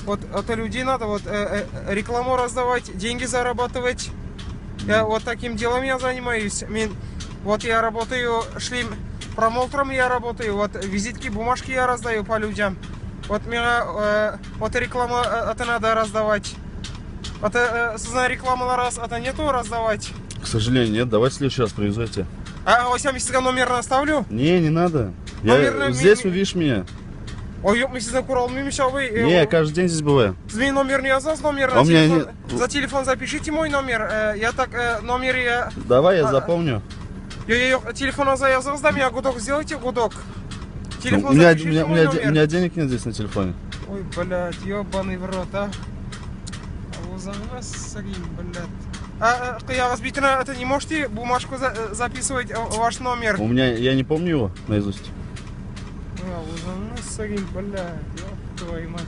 Вот это людей надо вот рекламу раздавать, деньги зарабатывать. Я вот таким делом я занимаюсь. Вот я работаю промоутером, я работаю, вот визитки, бумажки я раздаю по людям. Вот мне вот реклама это надо раздавать. Это реклама раз, это нету раздавать. К сожалению, нет. Давай в следующий раз привезете. А ось я мистерга номер наставлю? Не надо. Здесь увидишь меня. Ой, ёп, мистерга курал, вы. Не, я каждый день здесь бываю. Змей номер не азаз, номер А у меня телефон. За телефон запишите мой номер. Я так номер я. Давай, я запомню. Телефон за я заздам, я гудок, сделайте гудок. У меня денег нет здесь на телефоне. Ой, блядь, ёбаный в рот, а. Блядь. Я вас битно, это не можете бумажку записывать ваш номер? Я не помню его наизусть. Блядь, ёб твою мать.